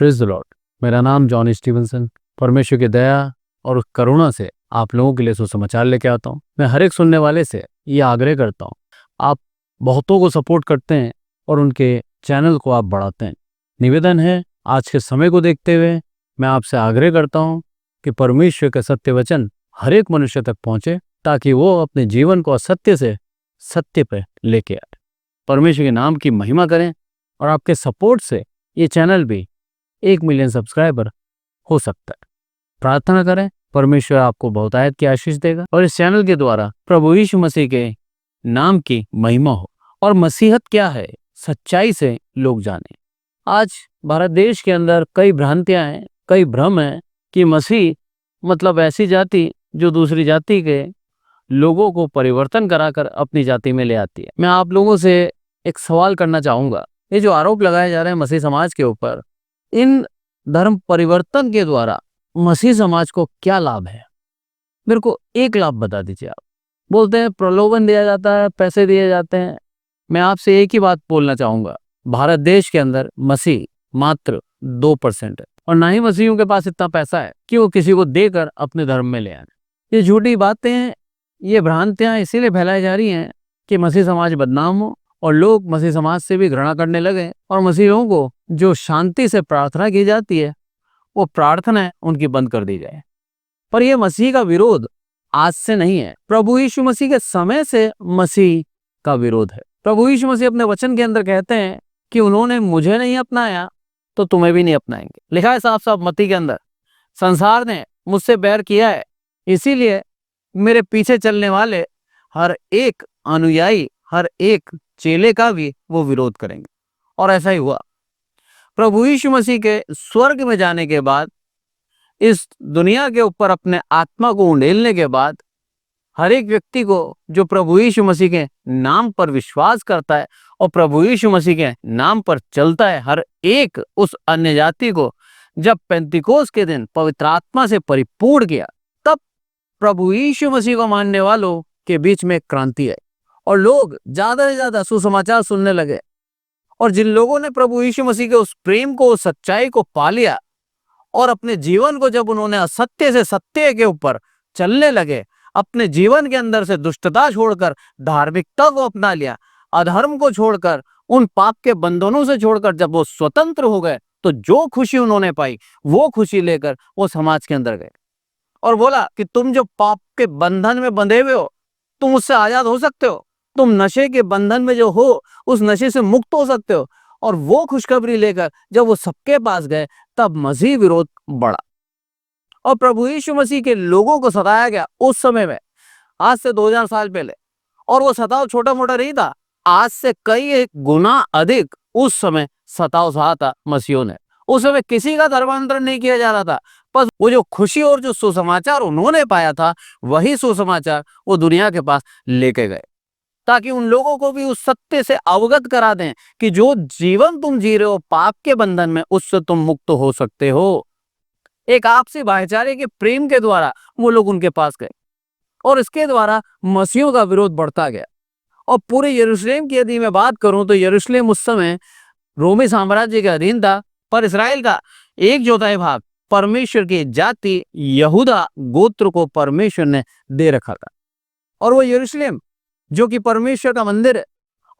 Praise the Lord. मेरा नाम John Stevenson. परमेश्वर की दया और करुणा से आप लोगों के लिए सुसमाचार लेके आता हूँ। मैं हर एक सुनने वाले से ये आग्रह करता हूँ, आप बहुतों को सपोर्ट करते हैं और उनके चैनल को आप बढ़ाते हैं। निवेदन है, आज के समय को देखते हुए मैं आपसे आग्रह करता हूँ कि परमेश्वर के सत्य वचन हर एक मनुष्य तक पहुँचे, ताकि वो अपने जीवन को असत्य से सत्य पे लेके आए। परमेश्वर के नाम की महिमा करें और आपके सपोर्ट से ये चैनल भी 1 मिलियन सब्सक्राइबर हो सकता है। प्रार्थना करें, परमेश्वर आपको बहुतायत की आशीष देगा और इस चैनल के द्वारा प्रभु यीशु मसीह के नाम की महिमा हो और मसीहत क्या है सच्चाई से लोग जाने। आज भारत देश के अंदर कई भ्रांतियां हैं, कई भ्रम हैं कि मसीह मतलब ऐसी जाति जो दूसरी जाति के लोगों को परिवर्तन कराकर अपनी जाति में ले आती है। मैं आप लोगों से एक सवाल करना चाहूंगा, ये जो आरोप लगाए जा रहे हैं मसीह समाज के ऊपर, इन धर्म परिवर्तन के द्वारा मसीह समाज को क्या लाभ है? मेरे को एक लाभ बता दीजिए। आप बोलते हैं प्रलोभन दिया जाता है, पैसे दिए जाते हैं। मैं आपसे एक ही बात बोलना चाहूंगा, भारत देश के अंदर मसीह मात्र 2% है और ना ही मसीहियों के पास इतना पैसा है कि वो किसी को देकर अपने धर्म में ले आए। ये झूठी बातें हैं, ये भ्रांतियां इसीलिए फैलाई जा रही हैं कि मसीह समाज बदनाम हो और लोग मसीह समाज से भी घृणा करने लगे और मसीहियों को जो शांति से प्रार्थना की जाती है वो प्रार्थना उनकी बंद कर दी जाए। पर यह मसीह का विरोध आज से नहीं है, प्रभु यीशु मसीह के समय से मसीह का विरोध है। प्रभु यीशु मसीह अपने वचन के अंदर कहते हैं कि उन्होंने मुझे नहीं अपनाया तो तुम्हें भी नहीं अपनाएंगे। लिखा है साफ साफ मत्ती के अंदर, संसार ने मुझसे बैर किया है, इसीलिए मेरे पीछे चलने वाले हर एक अनुयायी, हर एक चेले का भी वो विरोध करेंगे। और ऐसा ही हुआ। प्रभु यीशु मसीह के स्वर्ग में जाने के बाद, इस दुनिया के ऊपर अपने आत्मा को उंडेलने के बाद, हर एक व्यक्ति को जो प्रभु यीशु मसीह के नाम पर विश्वास करता है और प्रभु यीशु मसीह के नाम पर चलता है, हर एक उस अन्य जाति को जब पेंतिकोस के दिन पवित्र आत्मा से परिपूर्ण किया, तब प्रभु यीशु मसीह को मानने वालों के बीच में क्रांति आई और लोग ज्यादा से ज्यादा सुसमाचार सुनने लगे। और जिन लोगों ने प्रभु यीशु मसीह के उस प्रेम को, उस सच्चाई को पा लिया और अपने जीवन को जब उन्होंने असत्य से सत्य के ऊपर चलने लगे, अपने जीवन के अंदर से दुष्टता छोड़कर धार्मिकता को अपना लिया, अधर्म को छोड़कर, उन पाप के बंधनों से छोड़कर जब वो स्वतंत्र हो गए, तो जो खुशी उन्होंने पाई वो खुशी लेकर वो समाज के अंदर गए और बोला कि तुम जो पाप के बंधन में बंधे हुए हो, तुम उससे आजाद हो सकते हो, तुम नशे के बंधन में जो हो उस नशे से मुक्त हो सकते हो। और वो खुशखबरी लेकर जब वो सबके पास गए, तब मसीह विरोध बढ़ा और प्रभु यीशु मसीह के लोगों को सताया गया उस समय में, आज से 2000 साल पहले। और वो सताव छोटा मोटा नहीं था, आज से कई गुना अधिक उस समय सताव सहा था मसीहों ने। उस समय किसी का धर्मांतरण नहीं किया जा रहा था, बस वो जो खुशी और जो सुसमाचार उन्होंने पाया था, वही सुसमाचार वो दुनिया के पास लेके गए, ताकि उन लोगों को भी उस सत्य से अवगत करा दें कि जो जीवन तुम जी रहे हो पाप के बंधन में, उससे तुम मुक्त हो सकते हो। एक आपसी भाईचारे के प्रेम के द्वारा वो लोग उनके पास गए और इसके द्वारा मसीहों का विरोध बढ़ता गया। और पूरे यरूशलेम की यदि मैं बात करूं तो यरूशलेम उस समय रोमी साम्राज्य के अधीन था, पर इस्राएल का 1/4 भाग परमेश्वर की जाति यहूदा गोत्र को परमेश्वर ने दे रखा था। और वो यरूशलेम जो कि परमेश्वर का मंदिर है,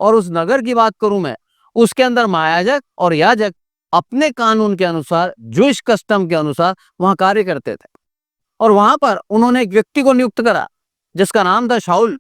और उस नगर की बात करूं मैं, उसके अंदर महायाजक और याजक अपने कानून के अनुसार, जूइश कस्टम के अनुसार वहां कार्य करते थे। और वहां पर उन्होंने एक व्यक्ति को नियुक्त करा जिसका नाम था शाऊल।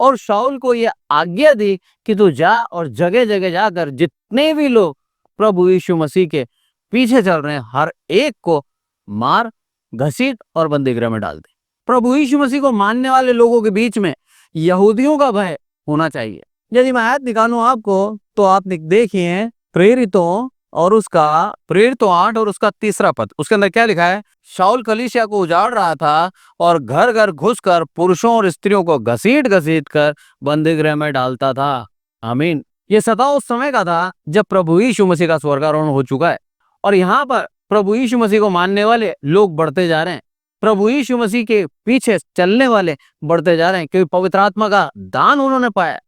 और शाऊल को यह आज्ञा दी कि तू जा और जगह जगह जाकर जितने भी लोग प्रभु यीशु मसीह के पीछे चल रहे हैं, हर एक को मार, घसीट और बंदीगृह में डाल दे। प्रभु यीशु मसीह को मानने वाले लोगों के बीच में यहूदियों का भय होना चाहिए। यदि मैं आयत निकालूं आपको, तो आप देखिए प्रेरितों 8 और उसका 3 पद, उसके अंदर क्या लिखा है? शाऊल कलीसिया को उजाड़ रहा था और घर घर घुसकर पुरुषों और स्त्रियों को घसीट घसीट कर बंदीगृह में डालता था। आमीन। ये सताव उस समय का था जब प्रभु यीशु मसीह का स्वर्गारोहण हो चुका है और यहाँ पर प्रभु यीशु मसीह को मानने वाले लोग बढ़ते जा रहे हैं, प्रभु यीशु मसीह के पीछे चलने वाले बढ़ते जा रहे हैं, क्योंकि पवित्र आत्मा का दान उन्होंने पाया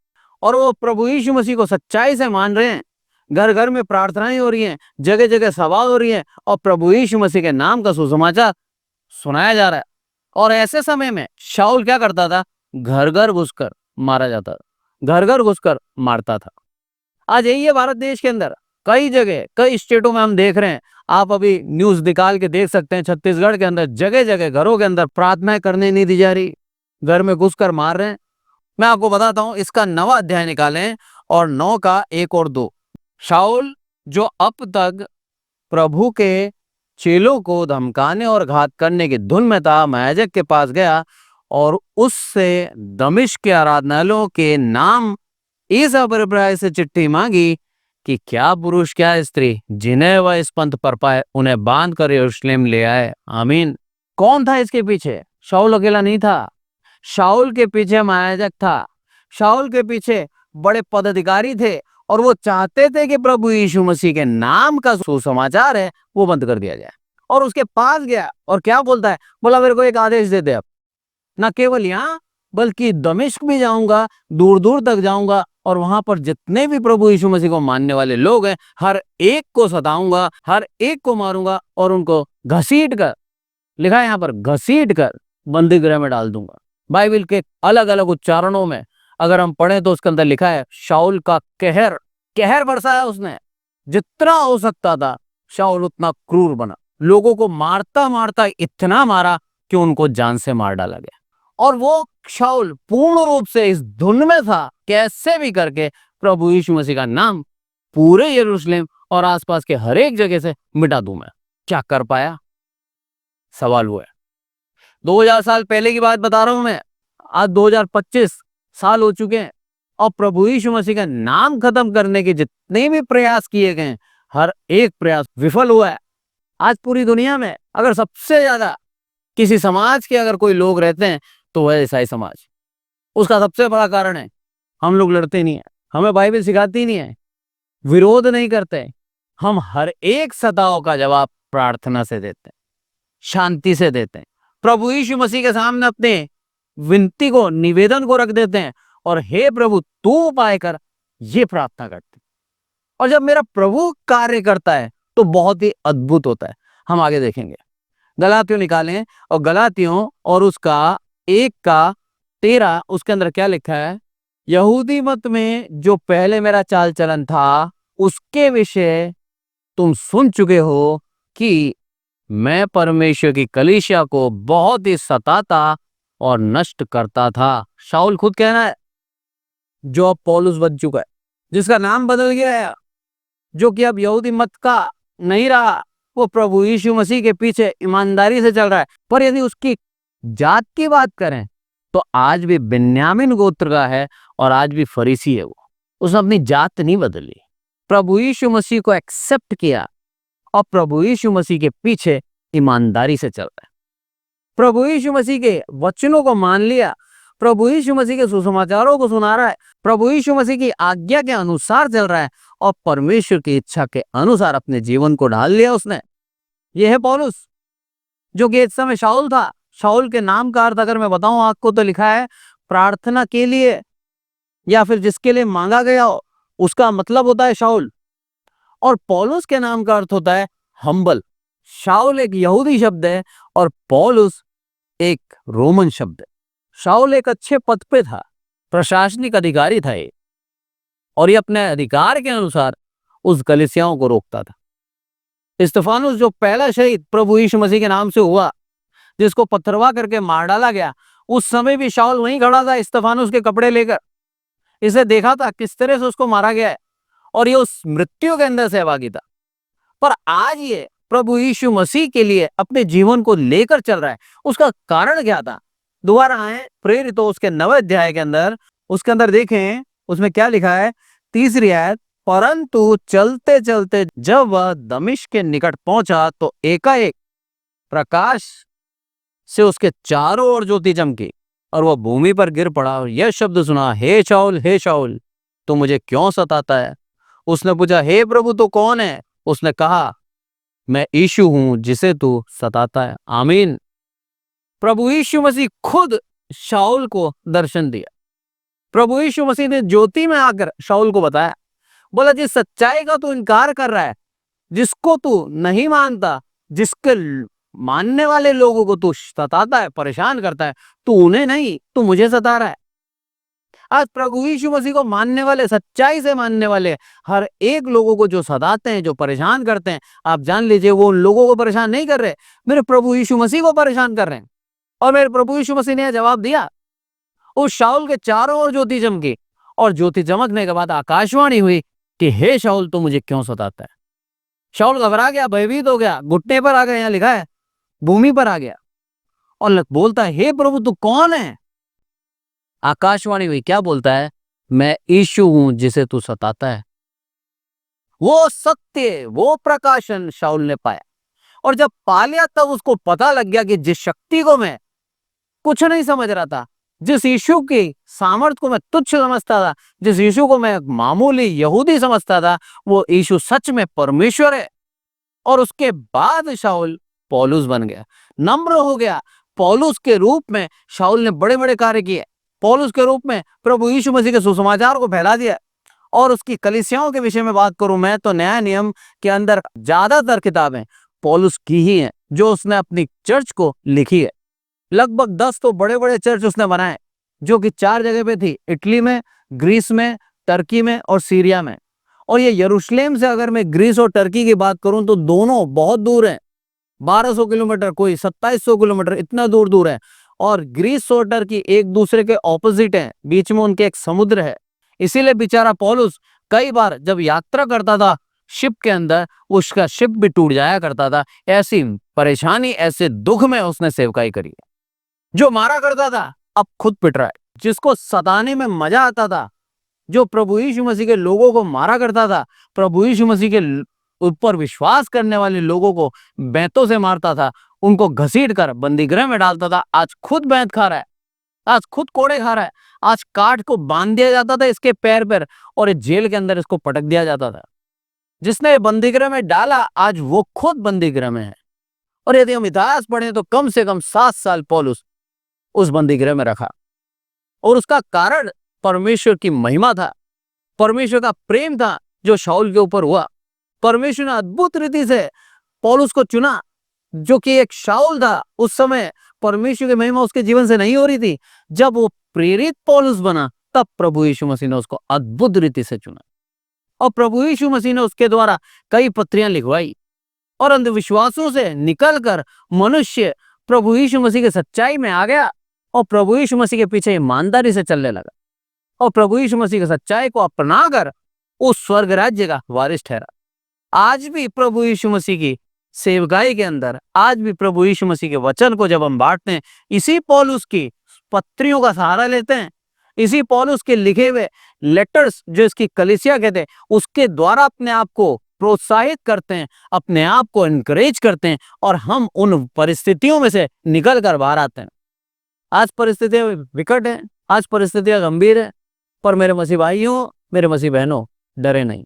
और वो प्रभु यीशु मसीह को सच्चाई से मान रहे हैं। घर घर में प्रार्थनाएं हो रही हैं, जगह जगह सभा हो रही है और प्रभु यीशु मसीह के नाम का सुसमाचार सुनाया जा रहा है। और ऐसे समय में शाऊल क्या करता था? घर घर घुसकर मारा जाता था, घर घर घुसकर मारता था। आज यही है भारत देश के अंदर, कई जगह कई स्टेटों में हम देख रहे हैं। आप अभी न्यूज निकाल के देख सकते हैं, छत्तीसगढ़ के अंदर जगह जगह घरों के अंदर प्रार्थनाएं करने नहीं दी जा रही, घर में घुसकर मार रहे हैं। मैं आपको बताता हूं, इसका 9वां अध्याय निकालें और 9 का 1 और 2। शाऊल जो अब तक प्रभु के चेलों को धमकाने और घात करने की धुन में था, महायाजक के पास गया और उससे दमिश्क के आराधनालयों के नाम इस अभिप्राय से चिट्ठी मांगी कि क्या पुरुष क्या स्त्री जिन्हें वह इस पंथ पर पाए उन्हें बांध कर यरूशलेम ले आए। आमीन। कौन था इसके पीछे? शाऊल अकेला नहीं था, शाऊल के पीछे महायाजक था, शाऊल के पीछे बड़े पदाधिकारी थे और वो चाहते थे कि प्रभु यीशु मसीह के नाम का सुसमाचार है वो बंद कर दिया जाए। और उसके पास गया और क्या बोलता है? बोला मेरे को एक आदेश दे दे, अब न केवल यहाँ बल्कि दमिश्क भी जाऊंगा, दूर दूर तक जाऊंगा और वहां पर जितने भी प्रभु यीशु मसीह को मानने वाले लोग हैं हर एक को सताऊंगा, हर एक को मारूंगा और उनको घसीट कर, लिखा है यहाँ पर घसीट कर बंदी गृह में डाल दूंगा। बाइबल के अलग अलग उच्चारणों में अगर हम पढ़ें तो उसके अंदर लिखा है शाऊल का कहर, कहर बरसाया उसने, जितना हो सकता था शाऊल उतना क्रूर बना, लोगों को मारता मारता इतना मारा कि उनको जान से मार डाला गया। और वो शाऊल पूर्ण रूप से इस धुन में था, कैसे भी करके प्रभु यीशु मसीह का नाम पूरे यरूशलेम और आसपास के हर एक जगह से मिटा दूं मैं। क्या कर पाया? सवाल हुआ है। 2000 साल पहले की बात बता रहा हूं मैं, आज 2025 साल हो चुके हैं और प्रभु यीशु मसीह का नाम खत्म करने के जितने भी प्रयास किए गए हर एक प्रयास विफल हुआ है। आज पूरी दुनिया में अगर सबसे ज्यादा किसी समाज के अगर कोई लोग रहते हैं तो वह ईसाई समाज। उसका सबसे बड़ा कारण है हम लोग लड़ते नहीं है, हमें बाइबल सिखाती नहीं है, विरोध नहीं करते, हम हर एक सताओं का जवाब प्रार्थना से देते हैं, शांति से देते हैं, प्रभु यीशु मसीह के सामने अपने विनती को, निवेदन को रख देते हैं और हे प्रभु तू उपाय कर, ये प्रार्थना करते हैं। और जब मेरा प्रभु कार्य करता है तो बहुत ही अद्भुत होता है। हम आगे देखेंगे, गलातियों निकालें और गलातियों और उसका 1 का 13 उसके अंदर क्या लिखा है? यहूदी मत में जो पहले मेरा चाल चलन था उसके विषय तुम सुन चुके हो कि मैं परमेश्वर की कलीसिया को बहुत ही सताता और नष्ट करता था। शाऊल खुद कहना है, जो अब पौलुस बन चुका है, जिसका नाम बदल गया है, जो कि अब यहूदी मत का नहीं रहा, वो प्रभु यीशु मसीह के पीछे ईमानदारी से चल रहा है। पर यदि उसकी जात की बात करें तो आज भी बिन्यामीन गोत्र का है और आज भी फरीसी है। वो उसने अपनी जात नहीं बदली, प्रभु यीशु मसीह को एक्सेप्ट किया और प्रभु यीशु मसीह के पीछे ईमानदारी से चल रहा है, प्रभु यीशु मसीह के वचनों को मान लिया, प्रभु यीशु मसीह के सुसमाचारों को सुना रहा है, प्रभु यीशु मसीह की आज्ञा के अनुसार चल रहा है और परमेश्वर की इच्छा के अनुसार अपने जीवन को ढाल लिया उसने। यह है पौलुस, जो कि एक समय शाऊल था। शाऊल के नाम का अर्थ अगर मैं बताऊं आपको तो लिखा है प्रार्थना के लिए या फिर जिसके लिए मांगा गया हो, उसका मतलब होता है शाऊल। और पौलुस के नाम का अर्थ होता है हम्बल। शाऊल एक यहूदी शब्द है और पौलुस एक रोमन शब्द है। शाऊल एक अच्छे पद पे था, प्रशासनिक अधिकारी था ये, और ये अपने अधिकार के अनुसार उस कलीसियाओं को रोकता था। स्तिफानुस जो पहला शहीद प्रभु यीशु मसीह के नाम से हुआ, जिसको पत्थरवा करके मार डाला गया, उस समय भी शाऊल वहीं खड़ा था स्तिफानुस के कपड़े लेकर। इसे देखा था किस तरह से उसको मारा गया है और ये उस मृत्यु के अंदर सहभागी था। पर आज ये प्रभु यीशु मसीह के लिए अपने जीवन को लेकर चल रहा है। उसका कारण क्या था? दोबारा आए प्रेरितों उसके 9वें अध्याय के अंदर, उसके अंदर देखें उसमें क्या लिखा है, 3री आयत। परंतु चलते चलते जब वह दमिश्क के निकट पहुंचा तो एकाएक प्रकाश से उसके चारों ओर ज्योति चमकी और वह भूमि पर गिर पड़ा और यह शब्द सुना, हे शाऊल तू मुझे क्यों सताता है? उसने पूछा, हे प्रभु तो कौन है? उसने कहा, मैं यीशु हूं जिसे तू सताता है। आमीन। प्रभु यीशु मसीह खुद शाऊल को दर्शन दिया। प्रभु यीशु मसीह ने ज्योति में आकर शाऊल को बताया। बोला जिस सच्चाई का तू इनकार कर रहा है, जिसको तू नहीं मानता, जिसके मानने वाले लोगों को तू सताता है, परेशान करता है, तू उन्हें नहीं, तू मुझे सता रहा है। आज प्रभु यीशु मसीह को मानने वाले, सच्चाई से मानने वाले हर एक लोगों को जो सताते हैं, जो परेशान करते हैं, आप जान लीजिए वो उन लोगों को परेशान नहीं कर रहे, मेरे प्रभु यीशु मसीह को परेशान कर रहे हैं। और मेरे प्रभु यीशु मसीह ने जवाब दिया। उस शाऊल के चारों ओर ज्योति चमकी, और ज्योति चमकने के बाद आकाशवाणी हुई कि हे शाऊल, तू मुझे क्यों सताता है। शाऊल घबरा गया, भयभीत हो गया, घुटने पर आ गया, यहाँ लिखा है भूमि पर आ गया, और बोलता है हे प्रभु तू कौन है। आकाशवाणी हुई, क्या बोलता है, मैं यीशु हूं जिसे तू सताता है। वो सत्य, वो प्रकाशन शाऊल ने पाया, और जब पा लिया तब उसको पता लग गया कि जिस शक्ति को मैं कुछ नहीं समझ रहा था, जिस यीशु की सामर्थ को मैं तुच्छ समझता था, जिस यीशु को मैं मामूली यहूदी समझता था, वो यीशु सच में परमेश्वर है। और उसके बाद शाऊल पौलुस बन गया, नम्र हो गया। पौलुस के रूप में शाऊल ने बड़े बड़े कार्य किए। पौलुस के रूप में प्रभु यीशु मसीह के सुसमाचार को फैला दिया। और उसकी कलीसियाओं के विषय में बात करूं मैं, तो नया नियम के अंदर ज्यादातर किताबें पौलुस की ही हैं, जो उसने अपनी चर्च को लिखी है। लगभग 10 तो बड़े बड़े चर्च उसने बनाए, जो कि 4 जगह पे थी, इटली में, ग्रीस में, टर्की में और सीरिया में। और ये यरूशलेम से अगर मैं ग्रीस और टर्की की बात करूं तो दोनों बहुत दूर हैं, 1200 किलोमीटर, कोई 2700 किलोमीटर, इतना दूर दूर है। और ग्रीस और टर्की एक दूसरे के ऑपोजिट हैं, बीच में उनके एक समुद्र है। इसीलिए बेचारा पौलुस कई बार जब यात्रा करता था शिप के अंदर, उसका शिप भी टूट जाया करता था। ऐसी परेशानी, ऐसे दुख में उसने सेवकाई करी है। जो मारा करता था अब खुद पिट रहा है, जिसको सताने में मजा आता था, जो प्रभु यीशु मसीह के लोगों को मारा करता था, प्रभु यीशु मसीह के ऊपर विश्वास करने वाले लोगों को बैंतों से मारता था, उनको घसीट कर बंदीगृह में डालता था, आज खुद बैंत खा रहा है, आज खुद कोड़े खा रहा है। आज काट को बांध दिया जाता था इसके पैर पर, और इस जेल के अंदर इसको पटक दिया जाता था। जिसने बंदीगृह में डाला आज वो खुद बंदीगृह में है। और यदि हम इतिहास पढ़ें तो कम से कम 7 साल पौलुस उस बंदीगृह में रखा, और उसका कारण परमेश्वर की महिमा था, परमेश्वर का प्रेम था जो शाऊल के ऊपर हुआ। परमेश्वर ने अद्भुत रीति से पौलुस को चुना, जो कि एक शाऊल था। उस समय परमेश्वर की महिमा उसके जीवन से नहीं हो रही थी। जब वो प्रेरित पौलुस बना तब प्रभु यीशु मसीह ने उसको अद्भुत रीति से चुना, और प्रभु यीशु मसीह ने उसके द्वारा कई पत्रियां लिखवाई। और अंधविश्वासों से निकलकर मनुष्य प्रभु यीशु मसीह की सच्चाई में आ गया, और प्रभु यीशु मसीह के पीछे ईमानदारी से चलने लगा, और प्रभु यीशु मसीह की सच्चाई को अपनाकर उस स्वर्ग राज्य का वारिस ठहरा। आज भी प्रभु यीशु मसीह की सेवकाई के अंदर, आज भी प्रभु यीशु मसीह के वचन को जब हम बांटते हैं, इसी पौलुस की पत्रियों का सहारा लेते हैं, इसी पौलुस के लिखे हुए लेटर्स जो इसकी कलीसिया कहते हैं, उसके द्वारा अपने आप को प्रोत्साहित करते हैं, अपने आप को एनकरेज करते हैं, और हम उन परिस्थितियों में से निकल कर बाहर आते हैं। आज परिस्थितियां विकट हैं, आज परिस्थितियां गंभीर है, पर मेरे मसीह भाइयों, मेरे मसीह बहनों, डरे नहीं।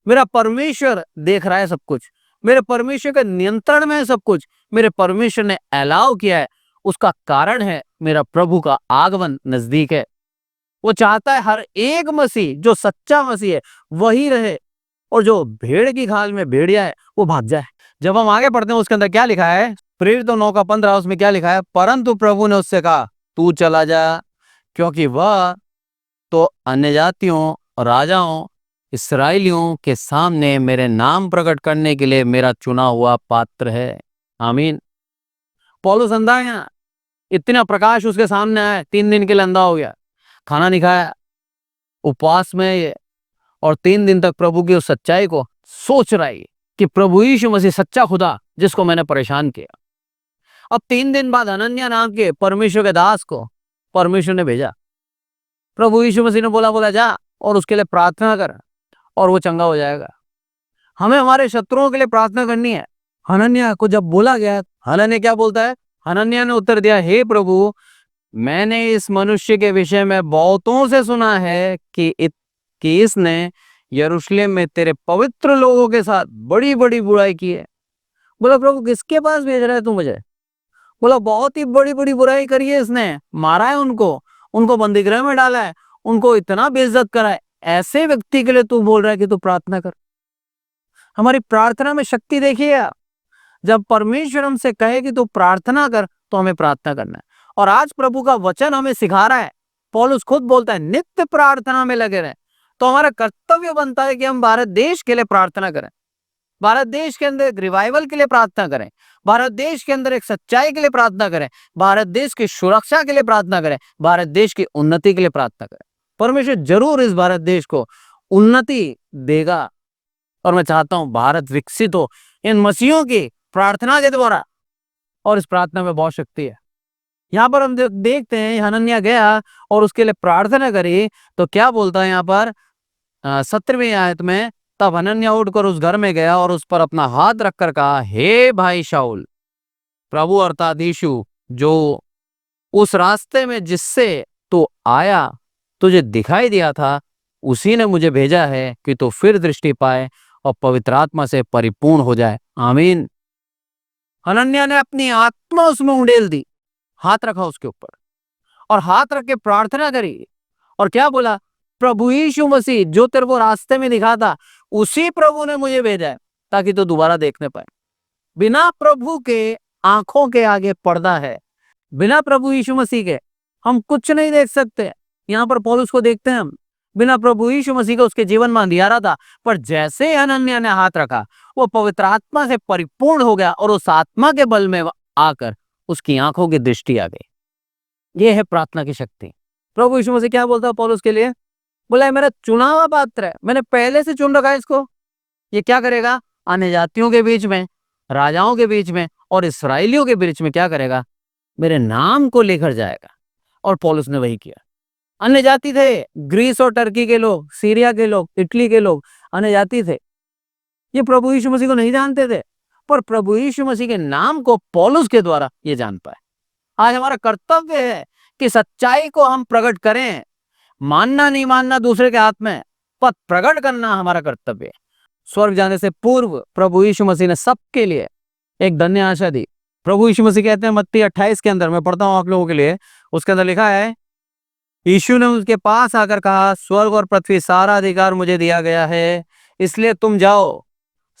मेरा परमेश्वर देख रहा है सब कुछ, मेरे परमेश्वर के नियंत्रण में है सब कुछ। मेरे परमेश्वर ने अलाउ किया है, उसका कारण है मेरा प्रभु का आगमन नजदीक है। वो चाहता है हर एक मसीह जो सच्चा मसीह है वही रहे, और जो भेड़ की खाल में भेड़िया है वो भाग जाए। जब हम आगे पढ़ते हैं उसके अंदर क्या लिखा है, प्रेरित 9:15, उसमें क्या लिखा है, परंतु प्रभु ने उससे कहा तू चला जा, क्योंकि वह तो अन्य जातियों, राजाओं, इस्राएलियों के सामने मेरे नाम प्रकट करने के लिए मेरा चुना हुआ पात्र है। आमीन। पौलुस अंधा है, इतना प्रकाश उसके सामने आया, 3 दिन के लिए अंधा हो गया, खाना नहीं खाया, उपवास में ये, और 3 दिन तक प्रभु की उस सच्चाई को सोच रहा है कि प्रभु यीशु मसीह सच्चा खुदा जिसको मैंने परेशान किया। अब 3 दिन बाद हनन्याह नाम के परमेश्वर के दास को परमेश्वर ने भेजा। प्रभु यीशु मसीह ने बोला जा और उसके लिए प्रार्थना कर और वो चंगा हो जाएगा। हमें हमारे शत्रुओं के लिए प्रार्थना करनी है। हनन्याह को जब बोला गया, हनन्याह क्या बोलता है, हनन्याह ने उत्तर दिया, हे प्रभु, मैंने इस मनुष्य के विषय में बहुतों से सुना है कि इसने यरूशलेम में तेरे पवित्र लोगों के साथ बड़ी बड़ी बुराई की है। बोला प्रभु किसके पास भेज रहा है तू मुझे? बोला बहुत ही बड़ी बड़ी बुराई करी है इसने, मारा है उनको बंदीगृह में डाला है, उनको इतना बेइज्जत करा है। ऐसे व्यक्ति के लिए तू बोल रहा है कि तू प्रार्थना कर। हमारी प्रार्थना में शक्ति देखिए आप। जब परमेश्वर हमसे कहे कि तू प्रार्थना कर तो हमें प्रार्थना करना है। और आज प्रभु का वचन हमें सिखा रहा है, पौलुस खुद बोलता है नित्य प्रार्थना में लगे रहें। तो हमारा कर्तव्य बनता है कि हम भारत देश के लिए प्रार्थना करें, भारत देश के अंदर एक रिवाइवल के लिए प्रार्थना करें, भारत देश के अंदर एक सच्चाई के लिए प्रार्थना करें, भारत देश की सुरक्षा के लिए प्रार्थना करें, भारत देश की उन्नति के लिए प्रार्थना करें। परमेश्वर जरूर इस भारत देश को उन्नति देगा और मैं चाहता हूं भारत विकसित हो इन मसीहों की प्रार्थना के द्वारा। और इस प्रार्थना में बहुत शक्ति है। यहाँ पर हम देखते हैं हनन्याह गया और उसके लिए प्रार्थना करी, तो क्या बोलता है यहाँ पर 17वीं आयत में, तब हनन्याह उठकर उस घर में गया और उस पर अपना हाथ रखकर कहा, हे भाई शाऊल, प्रभु अर्थात यीशु जो उस रास्ते में जिससे तू आया तुझे दिखाई दिया था, उसी ने मुझे भेजा है कि तू फिर दृष्टि पाए और पवित्र आत्मा से परिपूर्ण हो जाए। आमीन। हनन्याह ने अपनी आत्मा उसमें उंडेल दी, हाथ रखा उसके ऊपर और हाथ रख के प्रार्थना करी और क्या बोला, प्रभु यीशु मसीह जो तेरे को रास्ते में दिखा था उसी प्रभु ने मुझे भेजा है ताकि तू दोबारा देखने पाए। बिना प्रभु के आंखों के आगे पर्दा है, बिना प्रभु यीशु मसीह के हम कुछ नहीं देख सकते। यहाँ पर पौलुस को देखते हैं हम, बिना प्रभु यीशु मसीह के उसके जीवन में अंधियारा था, पर जैसे हनन्याह ने हाथ रखा वो पवित्र आत्मा से परिपूर्ण हो गया और उस आत्मा के बल में आकर उसकी आंखों की दृष्टि आ गई। ये है प्रार्थना की शक्ति। प्रभु यीशु मसीह क्या बोलता है पौलुस के लिए, बोला मेरा चुना हुआ पात्र है, मैंने पहले से चुन रखा है इसको। ये क्या करेगा, अन्य जातियों के बीच में, राजाओं के बीच में और इस्राएलियों के बीच में क्या करेगा, मेरे नाम को लेकर जाएगा। और पौलुस ने वही किया। अन्य जाति थे, ग्रीस और टर्की के लोग, सीरिया के लोग, इटली के लोग अन्य जाति थे। ये प्रभु यीशु मसीह को नहीं जानते थे, पर प्रभु यीशु मसीह के नाम को पौलुस के द्वारा ये जान पाए। आज हमारा कर्तव्य है कि सच्चाई को हम प्रकट करें। मानना नहीं मानना दूसरे के हाथ में, पर प्रकट करना हमारा कर्तव्य है। स्वर्ग जाने से पूर्व प्रभु यीशु मसीह ने सबके लिए एक धन्य आशा दी। प्रभु यीशु मसीह कहते हैं मत्ती 28 के अंदर, मैं पढ़ता हूं आप लोगों के लिए, उसके अंदर लिखा है, यीशु ने उसके पास आकर कहा, स्वर्ग और पृथ्वी सारा अधिकार मुझे दिया गया है, इसलिए तुम जाओ,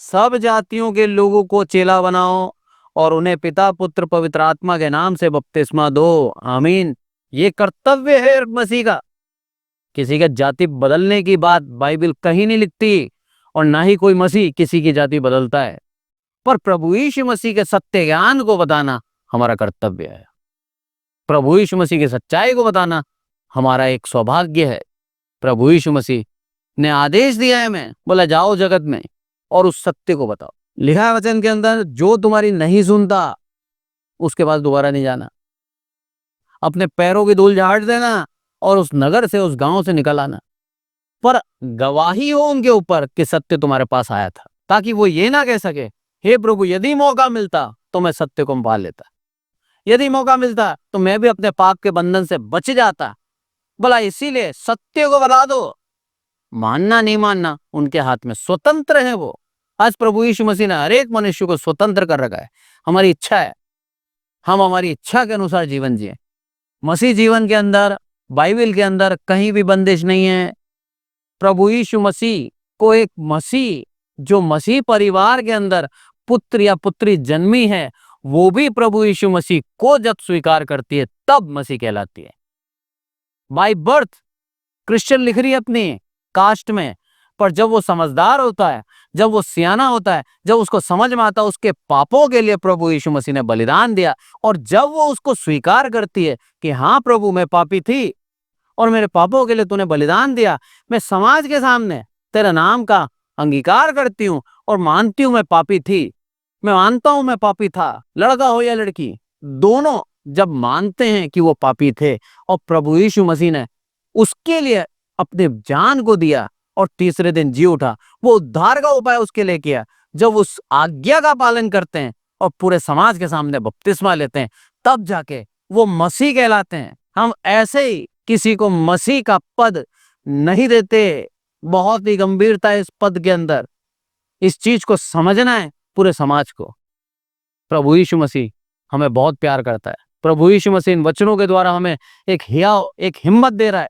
सब जातियों के लोगों को चेला बनाओ और उन्हें पिता पुत्र पवित्र आत्मा के नाम से बपतिस्मा दो। आमीन। ये कर्तव्य है मसीह का। किसी का जाति बदलने की बात बाइबल कहीं नहीं लिखती और ना ही कोई मसीह किसी की जाति बदलता है, पर प्रभु यीशु मसीह के सत्य ज्ञान को बताना हमारा कर्तव्य है। प्रभु यीशु मसीह की सच्चाई को बताना हमारा एक सौभाग्य है। प्रभु यीशु मसीह ने आदेश दिया है, मैं बोला जाओ जगत में और उस सत्य को बताओ। लिखा है वचन के अंदर, जो तुम्हारी नहीं सुनता उसके पास दोबारा नहीं जाना, अपने पैरों की धूल झाड़ देना और उस नगर से, उस गांव से निकल आना, पर गवाही हो उनके ऊपर कि सत्य तुम्हारे पास आया था, ताकि वो ये ना कह सके, हे प्रभु यदि मौका मिलता तो मैं सत्य को पा लेता, यदि मौका मिलता तो मैं भी अपने पाप के बंधन से बच जाता। बोला इसीलिए सत्य को बता दो। मानना नहीं मानना उनके हाथ में, स्वतंत्र है वो। आज प्रभु यीशु मसीह ने हर एक मनुष्य को स्वतंत्र कर रखा है। हमारी इच्छा है, हम हमारी इच्छा के अनुसार जीवन जिए। मसीह जीवन के अंदर, बाइबल के अंदर कहीं भी बंदिश नहीं है। प्रभु यीशु मसीह को एक मसीह, जो मसीह परिवार के अंदर पुत्र या पुत्री जन्मी है, वो भी प्रभु यीशु मसीह को जब स्वीकार करती है तब मसीह कहलाती है। बाय बर्थ क्रिश्चियन लिख रही है अपनी कास्ट में, पर जब वो समझदार होता है, जब वो सियाना होता है, जब उसको समझ में आता है उसके पापों के लिए प्रभु यीशु मसीह ने बलिदान दिया, और जब वो उसको स्वीकार करती है कि हाँ प्रभु मैं पापी थी और मेरे पापों के लिए तूने बलिदान दिया, मैं समाज के सामने तेरे नाम का अंगीकार करती हूँ और मानती हूँ मैं पापी थी, मैं मानता हूं मैं पापी था, लड़का हो या लड़की, दोनों जब मानते हैं कि वो पापी थे और प्रभु यीशु मसीह ने उसके लिए अपने जान को दिया और तीसरे दिन जी उठा, वो उद्धार का उपाय उसके लिए किया। जब उस आज्ञा का पालन करते हैं और पूरे समाज के सामने बपतिस्मा लेते हैं, तब जाके वो मसीह कहलाते हैं। हम ऐसे ही किसी को मसीह का पद नहीं देते। बहुत ही गंभीरता है इस पद के अंदर। इस चीज को समझना है पूरे समाज को। प्रभु यीशु मसीह हमें बहुत प्यार करता है। प्रभु यीशु मसीह इन वचनों के द्वारा हमें एक हिम्मत दे रहा है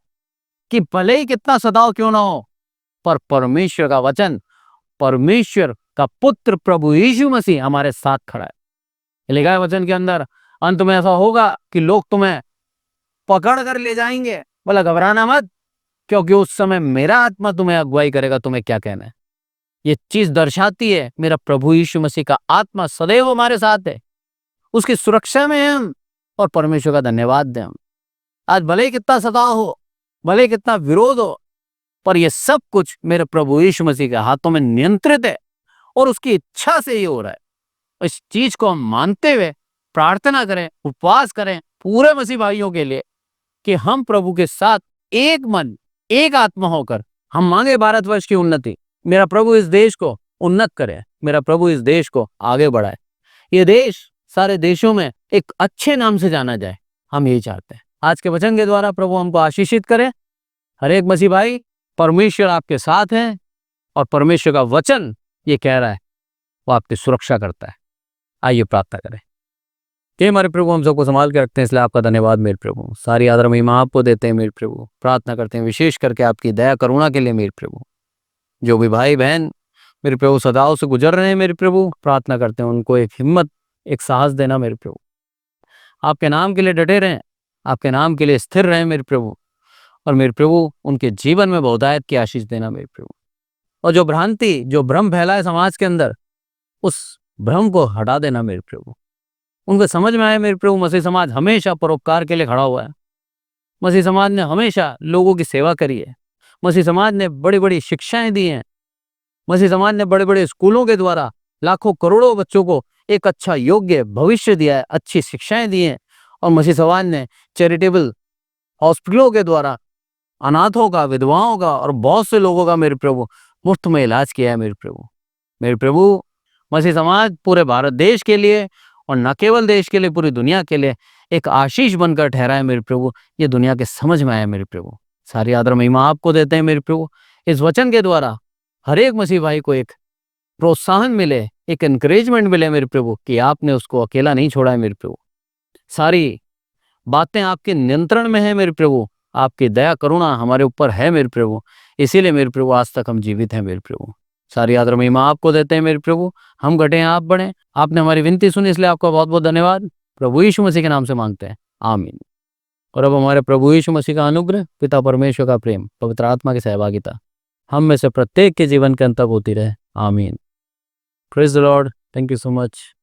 कि भले ही कितना सताव क्यों ना हो, पर परमेश्वर का वचन, परमेश्वर का पुत्र प्रभु यीशु मसीह हमारे साथ खड़ा है। लिखा है वचन के अंदर, अंत में ऐसा होगा कि लोग तुम्हें पकड़ कर ले जाएंगे। बोला घबराना मत, क्योंकि उस समय मेरा आत्मा तुम्हें अगुवाई करेगा, तुम्हें क्या कहना है। ये चीज दर्शाती है मेरा प्रभु यीशु मसीह का आत्मा सदैव हमारे साथ है, उसकी सुरक्षा में है हम, और परमेश्वर का धन्यवाद दें हम। आज भले ही कितना सताव हो, भले ही कितना विरोध हो, पर ये सब कुछ मेरे प्रभु यीशु मसीह के हाथों में नियंत्रित है और उसकी इच्छा से ये हो रहा है। इस चीज को हम मानते हुए प्रार्थना करें, उपवास करें पूरे मसीह भाइयों के लिए कि हम प्रभु के साथ एक मन एक आत्मा होकर हम मांगे भारतवर्ष की उन्नति। मेरा प्रभु इस देश को उन्नत करे, मेरा प्रभु इस देश को आगे बढ़ाए, ये देश सारे देशों में एक अच्छे नाम से जाना जाए, हम यही चाहते हैं। आज के वचन के द्वारा प्रभु हमको आशीषित करे। हर एक मसीह भाई, परमेश्वर आपके साथ है और परमेश्वर का वचन ये कह रहा है वो आपकी सुरक्षा करता है। आइए प्रार्थना करें। कि हमारे प्रभु हम सबको संभाल के रखते हैं, इसलिए आपका धन्यवाद मेरे प्रभु। सारी आदर महिमा आपको देते हैं मेरे प्रभु। प्रार्थना करते हैं विशेष करके आपकी दया करुणा के लिए मेरे प्रभु। जो भी भाई बहन मेरे प्रभु सदाओं से गुजर रहे हैं मेरे प्रभु, प्रार्थना करते हैं उनको एक हिम्मत, एक साहस देना मेरे प्रभु। आपके नाम के लिए डटे रहें, आपके नाम के लिए स्थिर रहें मेरे प्रभु, और मेरे प्रभु उनके जीवन में बहुतायत की आशीष देना मेरे प्रभु। और जो भ्रांति, जो भ्रम फैला है समाज के अंदर, उस भ्रम को हटा देना मेरे प्रभु। उनको समझ में आए मेरे प्रभु, मसीह समाज हमेशा परोपकार के लिए खड़ा हुआ है। मसीह समाज ने हमेशा लोगों की सेवा करी है। मसीह समाज ने बड़ी बड़ी शिक्षाएं दी हैं। मसीह समाज ने बड़े बड़े स्कूलों के द्वारा लाखों करोड़ों बच्चों को एक अच्छा योग्य भविष्य दिया है, अच्छी शिक्षाएं दी हैं। और मसीह समाज ने चैरिटेबल हॉस्पिटलों के द्वारा अनाथों का, विधवाओं का और बहुत से लोगों का मेरे प्रभु मुफ्त में इलाज किया है मेरे प्रभु। मेरे प्रभु मसीह समाज पूरे भारत देश के लिए और न केवल देश के लिए, पूरी दुनिया के लिए एक आशीष बनकर ठहरा है मेरे प्रभु। ये दुनिया के समझ में आया मेरे प्रभु। सारी आदर महिमा आपको देते हैं मेरे प्रभु। इस वचन के द्वारा हर एक मसीह भाई को एक प्रोत्साहन मिले, एक एनकरेजमेंट मिले मेरे प्रभु, कि आपने उसको अकेला नहीं छोड़ा है मेरे प्रभु। सारी बातें आपके नियंत्रण में है मेरे प्रभु। आपकी दया करुणा हमारे ऊपर है मेरे प्रभु, इसीलिए मेरे प्रभु आज तक हम जीवित हैं मेरे प्रभु। सारी आदर महिमा आपको देते हैं मेरे प्रभु। हम घटे आप बढ़े। आपने हमारी विनती सुनी, इसलिए आपका बहुत बहुत धन्यवाद। प्रभु यीशु मसीह के नाम से मांगते हैं, आमीन। और अब हमारे प्रभु यीशु मसीह का अनुग्रह, पिता परमेश्वर का प्रेम, पवित्र आत्मा की सहभागिता हम में से प्रत्येक के जीवन के अंत तक होती रहे, आमीन। Praise the Lord. Thank you so much.